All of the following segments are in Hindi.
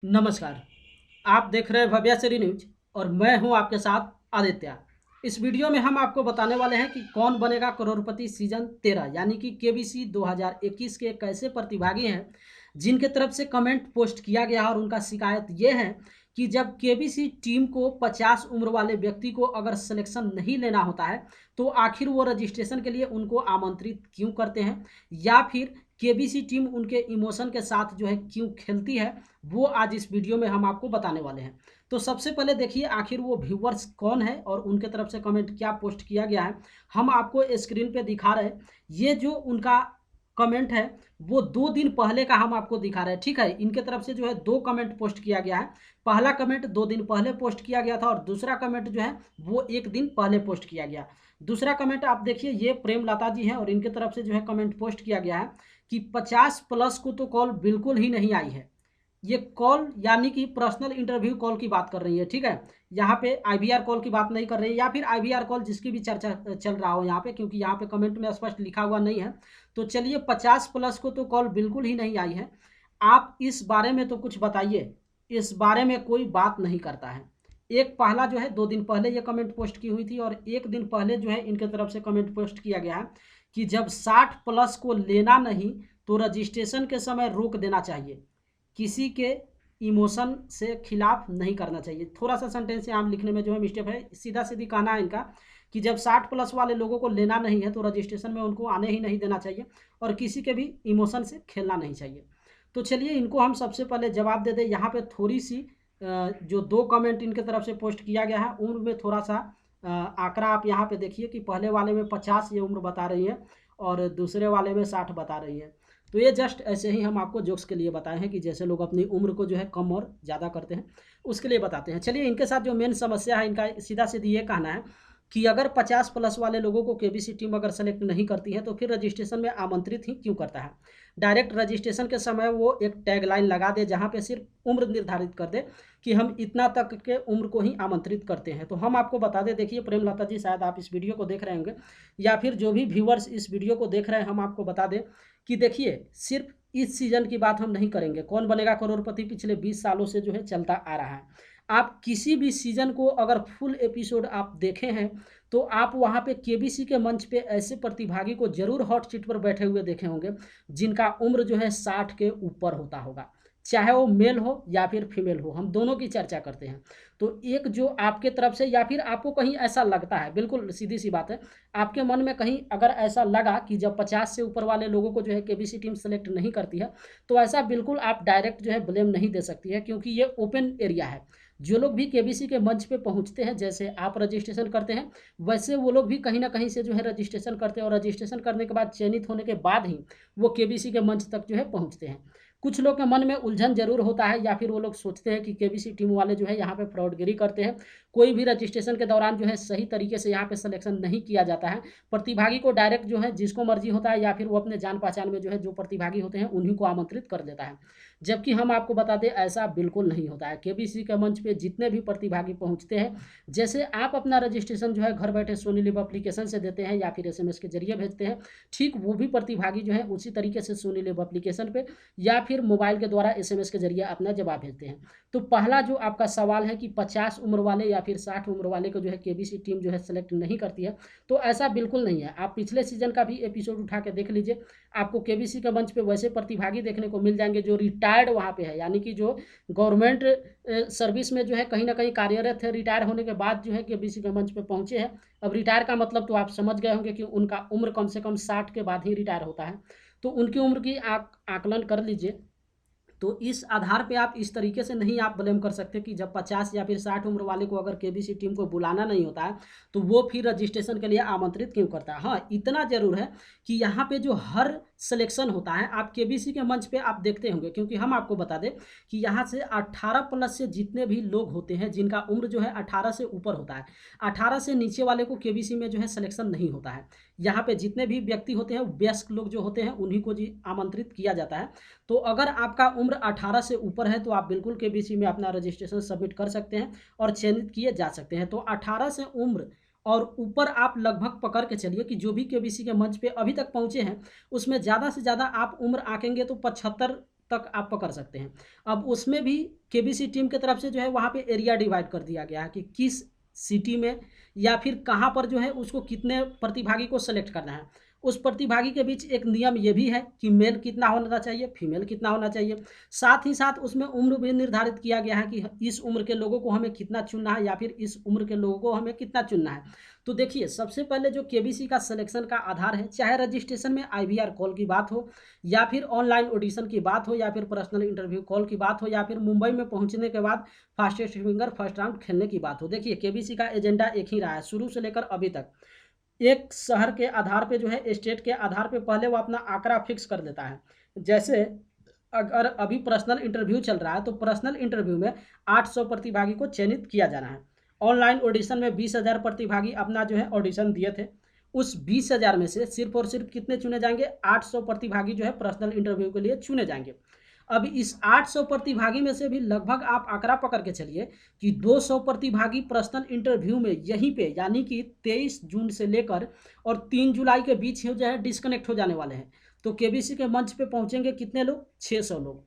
नमस्कार। आप देख रहे हैं भव्याचरी न्यूज और मैं हूं आपके साथ आदित्य। इस वीडियो में हम आपको बताने वाले हैं कि कौन बनेगा करोड़पति सीजन 13 यानी कि केबीसी 2021 के एक ऐसे प्रतिभागी हैं जिनके तरफ से कमेंट पोस्ट किया गया है और उनका शिकायत ये है कि जब केबीसी टीम को 50 उम्र वाले व्यक्ति को अगर सिलेक्शन नहीं लेना होता है तो आखिर वो रजिस्ट्रेशन के लिए उनको आमंत्रित क्यों करते हैं, या फिर केबीसी टीम उनके इमोशन के साथ जो है क्यों खेलती है, वो आज इस वीडियो में हम आपको बताने वाले हैं। तो सबसे पहले देखिए आखिर वो व्यूवर्स कौन है और उनके तरफ से कमेंट क्या पोस्ट किया गया है। हम आपको स्क्रीन पे दिखा रहे हैं। ये जो उनका कमेंट है वो 2 दिन पहले का हम आपको दिखा रहे हैं, ठीक है। इनके तरफ से जो है 2 कमेंट पोस्ट किया गया है। पहला कमेंट 2 दिन पहले पोस्ट किया गया था और दूसरा कमेंट जो है वो 1 दिन पहले पोस्ट किया गया। दूसरा कमेंट आप देखिए, ये प्रेमलता जी हैं और इनके तरफ से जो है कमेंट पोस्ट किया गया है कि 50+ को तो कॉल बिल्कुल ही नहीं आई है। ये कॉल यानी कि पर्सनल इंटरव्यू कॉल की बात कर रही है, ठीक है। यहाँ पे आईवीआर कॉल की बात नहीं कर रही है, या फिर आईवीआर कॉल जिसकी भी चर्चा चल रहा हो यहाँ पे, क्योंकि यहाँ पे कमेंट में स्पष्ट लिखा हुआ नहीं है। तो चलिए 50+ को तो कॉल बिल्कुल ही नहीं आई है। आप इस बारे में तो कुछ बताइए। इस बारे में कोई बात नहीं करता है। एक पहला जो है 2 दिन पहले ये कमेंट पोस्ट की हुई थी और 1 दिन पहले जो है इनके तरफ से कमेंट पोस्ट किया गया है कि जब 60+ को लेना नहीं तो रजिस्ट्रेशन के समय रोक देना चाहिए, किसी के इमोशन से खिलाफ नहीं करना चाहिए। थोड़ा सा सेंटेंस यहाँ लिखने में जो है मिस्टेक है। सीधा सीधी कहना है इनका कि जब 60+ वाले लोगों को लेना नहीं है तो रजिस्ट्रेशन में उनको आने ही नहीं देना चाहिए और किसी के भी इमोशन से खेलना नहीं चाहिए। तो चलिए इनको हम सबसे पहले जवाब दे दें। यहाँ पे थोड़ी सी जो 2 कमेंट इनके तरफ से पोस्ट किया गया है उनमें थोड़ा सा आंकड़ा आप यहाँ पे देखिए कि पहले वाले में 50 ये उम्र बता रही है और दूसरे वाले में 60 बता रही है। तो ये जस्ट ऐसे ही हम आपको जोक्स के लिए बताए हैं कि जैसे लोग अपनी उम्र को जो है कम और ज़्यादा करते हैं उसके लिए बताते हैं। चलिए इनके साथ जो मेन समस्या है इनका सीधा सीधी ये कहना है कि अगर 50+ वाले लोगों को केबीसी टीम अगर सेलेक्ट नहीं करती है तो फिर रजिस्ट्रेशन में आमंत्रित ही क्यों करता है। डायरेक्ट रजिस्ट्रेशन के समय वो एक टैगलाइन लगा दे जहाँ पे सिर्फ उम्र निर्धारित कर दे कि हम इतना तक के उम्र को ही आमंत्रित करते हैं। तो हम आपको बता दें, देखिए प्रेमलता जी शायद आप इस वीडियो को देख रहे होंगे या फिर जो भी व्यूवर्स इस वीडियो को देख रहे हैं, हम आपको बता दें कि देखिए सिर्फ इस सीजन की बात हम नहीं करेंगे। कौन बनेगा करोड़पति पिछले 20 सालों से जो है चलता आ रहा है। आप किसी भी सीजन को अगर फुल एपिसोड आप देखे हैं तो आप वहाँ पे केबीसी के मंच पे ऐसे प्रतिभागी को जरूर हॉट सीट पर बैठे हुए देखे होंगे जिनका उम्र जो है 60 के ऊपर होता होगा, चाहे वो मेल हो या फिर फीमेल हो। हम दोनों की चर्चा करते हैं। तो एक जो आपके तरफ से या फिर आपको कहीं ऐसा लगता है, बिल्कुल सीधी सी बात है, आपके मन में कहीं अगर ऐसा लगा कि जब 50 से ऊपर वाले लोगों को जो है केबीसी टीम सेलेक्ट नहीं करती है तो ऐसा बिल्कुल आप डायरेक्ट जो है ब्लेम नहीं दे सकती है, क्योंकि ये ओपन एरिया है। जो लोग भी केबीसी के मंच पे पहुंचते हैं, जैसे आप रजिस्ट्रेशन करते हैं वैसे वो लोग भी कहीं ना कहीं से जो है रजिस्ट्रेशन करते हैं और रजिस्ट्रेशन करने के बाद चयनित होने के बाद ही वो केबीसी के मंच तक जो है पहुंचते हैं। कुछ लोग के मन में उलझन जरूर होता है या फिर वो लोग सोचते हैं कि केबीसी टीम वाले जो है यहाँ पे फ्रॉडगिरी करते हैं। कोई भी रजिस्ट्रेशन के दौरान जो है सही तरीके से यहाँ पे सिलेक्शन नहीं किया जाता है। प्रतिभागी को डायरेक्ट जो है जिसको मर्जी होता है या फिर वो अपने जान पहचान में जो है जो प्रतिभागी होते हैं उन्हीं को आमंत्रित कर देता है। जबकि हम आपको बता दें ऐसा बिल्कुल नहीं होता है। केबीसी के मंच पे जितने भी प्रतिभागी पहुंचते हैं, जैसे आप अपना रजिस्ट्रेशन जो है घर बैठे सोनी लिव एप्लीकेशन से देते हैं या फिर एसएमएस के जरिए भेजते हैं, ठीक वो भी प्रतिभागी जो है उसी तरीके से सोनी लिव एप्लीकेशन पे या फिर मोबाइल के द्वारा एसएमएस के जरिए अपना जवाब भेजते हैं। तो पहला जो आपका सवाल है कि 50 उम्र वाले या फिर 60 उम्र वाले को जो है केबीसी टीम जो है सेलेक्ट नहीं करती है, तो ऐसा बिल्कुल नहीं है। आप पिछले सीजन का भी एपिसोड उठा के देख लीजिए, आपको केबीसी के मंच पे वैसे प्रतिभागी देखने को मिल जाएंगे जो रिटायर्ड वहाँ पे है, यानी कि जो गवर्नमेंट सर्विस में जो है कहीं ना कहीं कार्यरत है, रिटायर होने के बाद जो है केबीसी के मंच पे पहुंचे हैं। अब रिटायर का मतलब तो आप समझ गए होंगे कि उनका उम्र कम से कम 60 के बाद ही रिटायर होता है। तो उनकी उम्र की आकलन कर लीजिए। तो इस आधार पे आप इस तरीके से नहीं आप ब्लेम कर सकते कि जब 50 या फिर 60 उम्र वाले को अगर केबीसी टीम को बुलाना नहीं होता है तो वो फिर रजिस्ट्रेशन के लिए आमंत्रित क्यों करता है। हाँ, इतना जरूर है कि यहाँ पे जो हर सिलेक्शन होता है आप केबीसी के मंच पे आप देखते होंगे, क्योंकि हम आपको बता दें कि यहाँ से 18+ से जितने भी लोग होते हैं जिनका उम्र जो है 18 से ऊपर होता है, 18 से नीचे वाले को केबीसी में जो है सिलेक्शन नहीं होता है। यहाँ पे जितने भी व्यक्ति होते हैं वयस्क लोग जो होते हैं उन्हीं को जी आमंत्रित किया जाता है। तो अगर आपका उम्र 18 से ऊपर है तो आप बिल्कुल केबीसी में अपना रजिस्ट्रेशन सबमिट कर सकते हैं और चयनित किए जा सकते हैं। तो 18 से उम्र और ऊपर आप लगभग पकड़ के चलिए कि जो भी केबीसी के मंच पे अभी तक पहुंचे हैं उसमें ज़्यादा से ज़्यादा आप उम्र आंकेंगे तो 75 तक आप पकड़ सकते हैं। अब उसमें भी केबीसी टीम की तरफ से जो है वहाँ पे एरिया डिवाइड कर दिया गया है कि किस सिटी में या फिर कहाँ पर जो है उसको कितने प्रतिभागी को सेलेक्ट करना है। उस प्रतिभागी के बीच एक नियम ये भी है कि मेल कितना होना चाहिए, फीमेल कितना होना चाहिए। साथ ही साथ उसमें उम्र भी निर्धारित किया गया है कि इस उम्र के लोगों को हमें कितना चुनना है या फिर इस उम्र के लोगों को हमें कितना चुनना है। तो देखिए, सबसे पहले जो केबीसी का सिलेक्शन का आधार है, चाहे रजिस्ट्रेशन में आईवीआर कॉल की बात हो या फिर ऑनलाइन ऑडिशन की बात हो या फिर पर्सनल इंटरव्यू कॉल की बात हो या फिर मुंबई में पहुंचने के बाद फास्टेस्ट फिंगर फर्स्ट राउंड खेलने की बात हो। देखिए, केबीसी का एजेंडा एक ही रहा है शुरू से लेकर अभी तक। एक शहर के आधार पे जो है, स्टेट के आधार पे पहले वो अपना आंकड़ा फिक्स कर देता है। जैसे अगर अभी पर्सनल इंटरव्यू चल रहा है तो पर्सनल इंटरव्यू में 800 प्रतिभागी को चयनित किया जाना है। ऑनलाइन ऑडिशन में 20,000 प्रतिभागी अपना जो है ऑडिशन दिए थे। उस 20,000 में से सिर्फ और सिर्फ कितने चुने जाएंगे? 800 प्रतिभागी जो है पर्सनल इंटरव्यू के लिए चुने जाएंगे। अब इस 800 प्रतिभागी में से भी लगभग आप आंकड़ा पकड़ के चलिए कि 200 प्रतिभागी पर्सनल इंटरव्यू में यहीं पे यानी कि 23 जून से लेकर और 3 जुलाई के बीच जो है डिस्कनेक्ट हो जाने वाले हैं। तो केबीसी के मंच पे पहुंचेंगे कितने लोग? 600 लोग।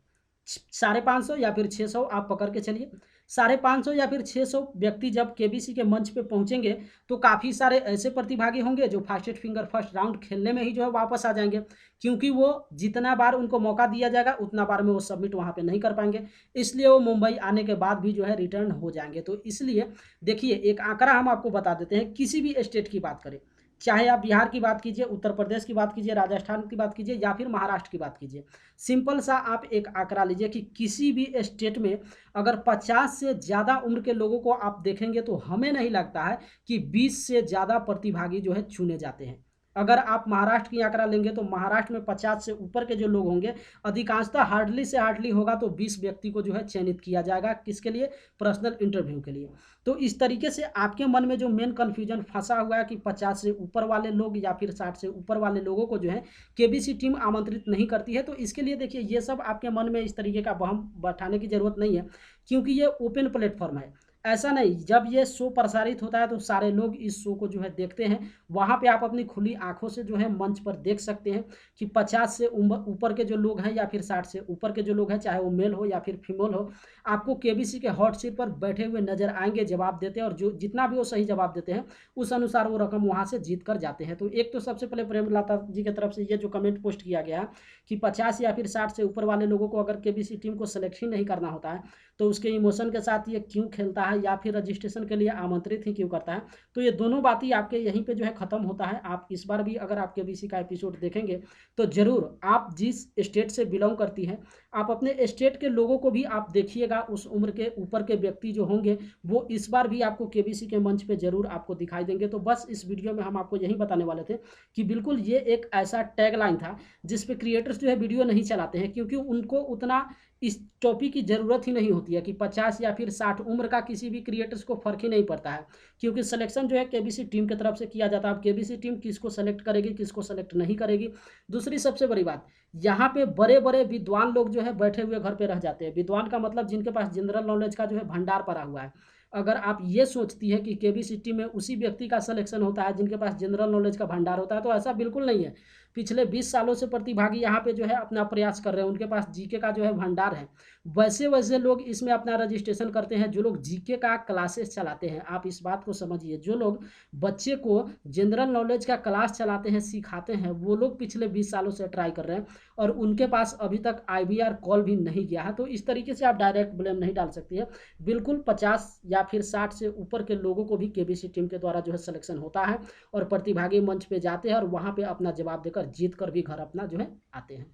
550 या फिर 600 आप पकड़ के चलिए। 550 या फिर 600 व्यक्ति जब केबीसी के मंच पे पहुंचेंगे तो काफ़ी सारे ऐसे प्रतिभागी होंगे जो फास्टेस्ट फिंगर फर्स्ट राउंड खेलने में ही जो है वापस आ जाएंगे, क्योंकि वो जितना बार उनको मौका दिया जाएगा उतना बार में वो सबमिट वहाँ पे नहीं कर पाएंगे, इसलिए वो मुंबई आने के बाद भी जो है रिटर्न हो जाएंगे। तो इसलिए देखिए, एक आंकड़ा हम आपको बता देते हैं, किसी भी स्टेट की बात करें, चाहे आप बिहार की बात कीजिए, उत्तर प्रदेश की बात कीजिए, राजस्थान की बात कीजिए या फिर महाराष्ट्र की बात कीजिए, सिंपल सा आप एक आंकड़ा लीजिए कि किसी भी स्टेट में अगर 50 से ज़्यादा उम्र के लोगों को आप देखेंगे तो हमें नहीं लगता है कि 20 से ज़्यादा प्रतिभागी जो है चुने जाते हैं। अगर आप महाराष्ट्र की आंकड़ा लेंगे तो महाराष्ट्र में 50 से ऊपर के जो लोग होंगे, अधिकांशतः हार्डली से हार्डली होगा तो 20 व्यक्ति को जो है चयनित किया जाएगा। किसके लिए? पर्सनल इंटरव्यू के लिए। तो इस तरीके से आपके मन में जो मेन कन्फ्यूजन फंसा हुआ है कि 50 से ऊपर वाले लोग या फिर 60 से ऊपर वाले लोगों को जो है केबीसी टीम आमंत्रित नहीं करती है, तो इसके लिए देखिए, ये सब आपके मन में इस तरीके का वहम बैठाने की ज़रूरत नहीं है, क्योंकि ये ओपन प्लेटफॉर्म है। ऐसा नहीं, जब ये शो प्रसारित होता है तो सारे लोग इस शो को जो है देखते हैं। वहाँ पे आप अपनी खुली आंखों से जो है मंच पर देख सकते हैं कि 50 से ऊपर के जो लोग हैं या फिर 60 से ऊपर के जो लोग हैं, चाहे वो मेल हो या फिर फीमेल हो, आपको केबीसी के हॉट सीट पर बैठे हुए नजर आएंगे, जवाब देते हैं, और जो जितना भी वो सही जवाब देते हैं उस अनुसार वो रकम वहाँ से जीत कर जाते हैं। तो एक तो सबसे पहले प्रेमलता जी की तरफ से ये जो कमेंट पोस्ट किया गया है कि 50 या फिर 60 से ऊपर वाले लोगों को अगर केबीसी टीम को सिलेक्शन नहीं करना होता है तो उसके इमोशन के साथ ये क्यों खेलता है या फिर रजिस्ट्रेशन के लिए आमंत्रित ही क्यों करता है, तो ये दोनों बात ही आपके यहीं पे जो है खत्म होता है। आप इस बार भी अगर आप केबीसी का एपिसोड देखेंगे तो जरूर, आप जिस स्टेट से बिलोंग करती हैं, आप अपने स्टेट के लोगों को भी आप देखिएगा, उस उम्र के ऊपर के व्यक्ति जो होंगे वो इस बार भी आपको केबीसी के मंच पे जरूर आपको दिखाई देंगे। तो बस इस वीडियो में हम आपको यही बताने वाले थे कि बिल्कुल ये एक ऐसा टैगलाइन था जिस पे क्रिएटर्स जो है वीडियो नहीं चलाते हैं, क्योंकि उनको उतना इस टॉपिक की ज़रूरत ही नहीं होती है कि 50 या फिर 60 उम्र का किसी भी क्रिएटर्स को फ़र्क ही नहीं पड़ता है, क्योंकि सिलेक्शन जो है केबीसी टीम की तरफ से किया जाता है। अब केबीसी टीम किसको सेलेक्ट करेगी, किसको सेलेक्ट नहीं करेगी। दूसरी सबसे बड़ी बात, यहाँ पे बड़े बड़े विद्वान लोग जो है बैठे हुए घर पे रह जाते हैं। विद्वान का मतलब जिनके पास जनरल नॉलेज का जो है भंडार पड़ा हुआ है। अगर आप ये सोचती है कि केबीसी टीम में उसी व्यक्ति का सिलेक्शन होता है जिनके पास जनरल नॉलेज का भंडार होता है, तो ऐसा बिल्कुल नहीं है। पिछले 20 सालों से प्रतिभागी यहाँ पे जो है अपना प्रयास कर रहे हैं, उनके पास जीके का जो है भंडार है। वैसे वैसे लोग इसमें अपना रजिस्ट्रेशन करते हैं जो लोग जीके का क्लासेस चलाते हैं। आप इस बात को समझिए, जो लोग बच्चे को जनरल नॉलेज का क्लास चलाते हैं, सिखाते हैं, वो लोग पिछले 20 सालों से ट्राई कर रहे हैं और उनके पास अभी तक आईवीआर कॉल भी नहीं गया है। तो इस तरीके से आप डायरेक्ट ब्लेम नहीं डाल सकती है। बिल्कुल 50 या फिर 60 से ऊपर के लोगों को भी केबीसी टीम के द्वारा जो है सिलेक्शन होता है और प्रतिभागी मंच पे जाते हैं और वहाँ पे अपना जवाब देकर जीत कर भी घर अपना जो है आते हैं।